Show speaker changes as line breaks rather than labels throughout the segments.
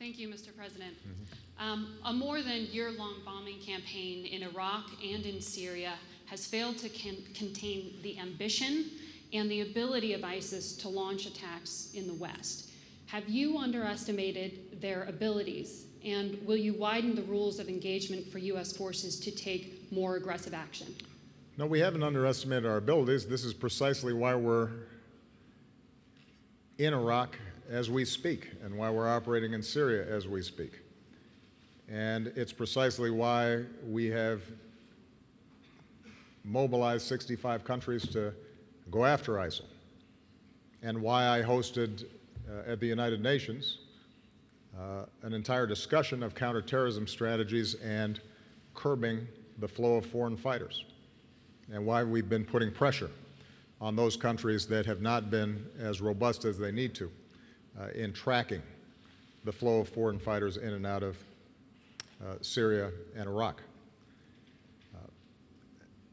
Thank you, Mr. President. A more than year-long bombing campaign in Iraq and in Syria has failed to contain the ambition and the ability of ISIS to launch attacks in the West. Have you underestimated their abilities, and will you widen the rules of engagement for U.S. forces to take more aggressive action?
No, we haven't underestimated our abilities. This is precisely why we're in Iraq as we speak and why we're operating in Syria as we speak. And it's precisely why we have mobilized 65 countries to go after ISIL, and why I hosted at the United Nations an entire discussion of counterterrorism strategies and curbing the flow of foreign fighters, and why we've been putting pressure on those countries that have not been as robust as they need to in tracking the flow of foreign fighters in and out of Syria and Iraq.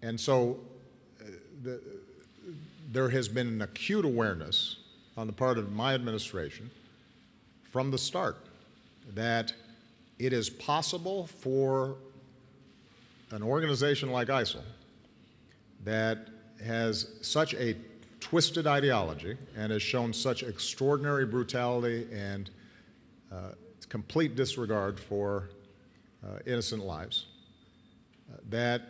And so there has been an acute awareness on the part of my administration from the start that it is possible for an organization like ISIL that has such a twisted ideology and has shown such extraordinary brutality and complete disregard for innocent lives, that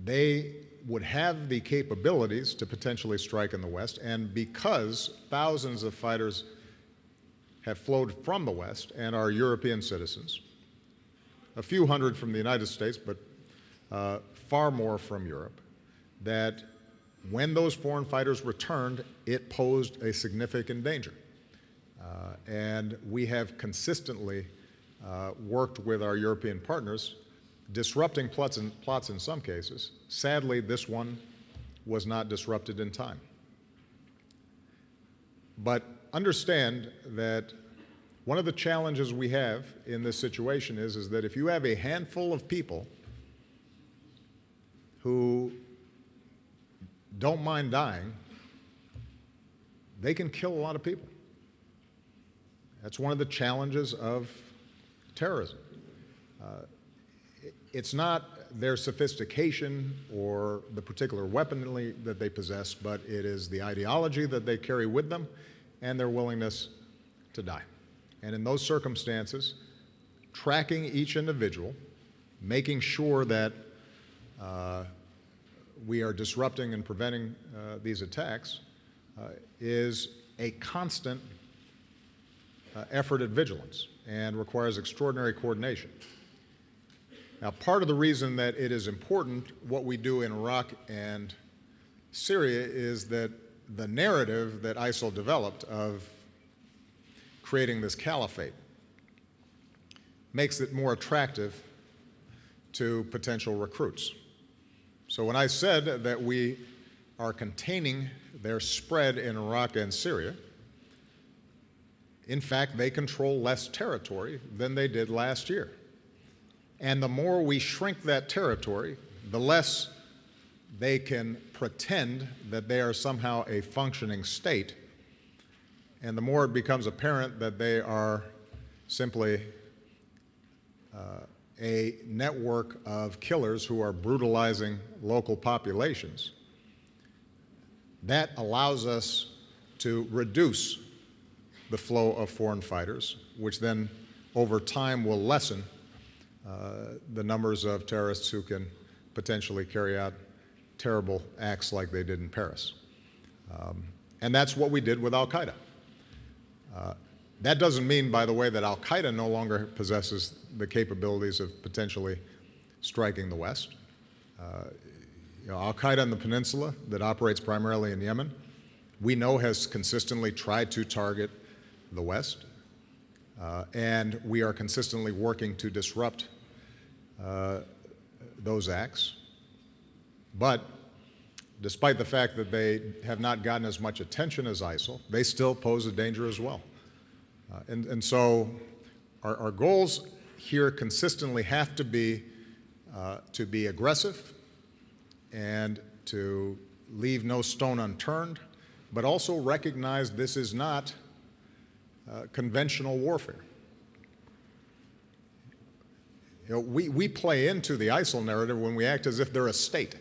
they would have the capabilities to potentially strike in the West, and because thousands of fighters have flowed from the West and are European citizens, a few hundred from the United States, but far more from Europe, that when those foreign fighters returned, it posed a significant danger. And we have consistently worked with our European partners, disrupting plots in some cases. Sadly, this one was not disrupted in time. But understand that one of the challenges we have in this situation is that if you have a handful of people who don't mind dying, they can kill a lot of people. That's one of the challenges of terrorism. It's not their sophistication or the particular weaponry that they possess, but it is the ideology that they carry with them and their willingness to die. And in those circumstances, tracking each individual, making sure that we are disrupting and preventing these attacks is a constant effort at vigilance and requires extraordinary coordination. Now, part of the reason that it is important what we do in Iraq and Syria is that the narrative that ISIL developed of creating this caliphate makes it more attractive to potential recruits. So when I said that we are containing their spread in Iraq and Syria, in fact, they control less territory than they did last year. And the more we shrink that territory, the less they can pretend that they are somehow a functioning state, and the more it becomes apparent that they are simply a network of killers who are brutalizing local populations. That allows us to reduce the flow of foreign fighters, which then over time will lessen the numbers of terrorists who can potentially carry out terrible acts like they did in Paris. And that's what we did with al-Qaeda. That doesn't mean, by the way, that al-Qaeda no longer possesses the capabilities of potentially striking the West. Al-Qaeda in the peninsula that operates primarily in Yemen, we know has consistently tried to target the West, and we are consistently working to disrupt those acts. But despite the fact that they have not gotten as much attention as ISIL, they still pose a danger as well. And so our goals here consistently have to be aggressive and to leave no stone unturned, but also recognize this is not conventional warfare. we play into the ISIL narrative when we act as if they're a state.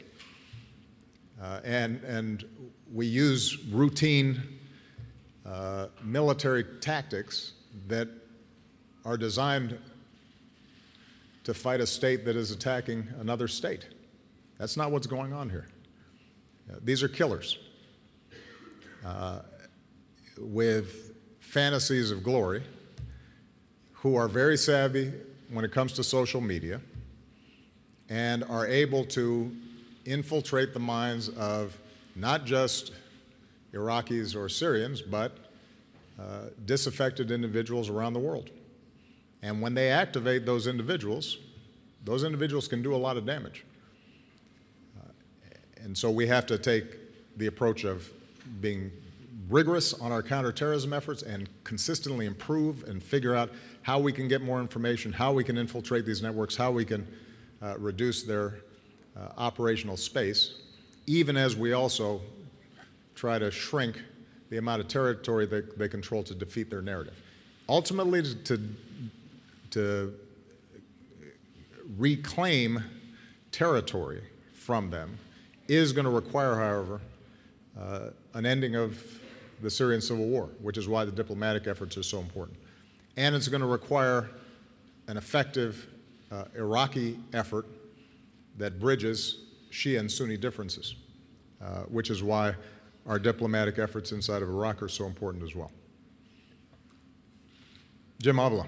And we use routine military tactics that are designed to fight a state that is attacking another state. That's not what's going on here. These are killers with fantasies of glory who are very savvy when it comes to social media and are able to infiltrate the minds of not just Iraqis or Syrians, but disaffected individuals around the world. And when they activate those individuals can do a lot of damage. And so we have to take the approach of being rigorous on our counterterrorism efforts and consistently improve and figure out how we can get more information, how we can infiltrate these networks, how we can reduce their operational space, even as we also try to shrink the amount of territory that they control to defeat their narrative. Ultimately, to reclaim territory from them is going to require, however, an ending of the Syrian civil war, which is why the diplomatic efforts are so important. And it's going to require an effective Iraqi effort that bridges Shia and Sunni differences, which is why our diplomatic efforts inside of Iraq are so important as well. Jim Avila.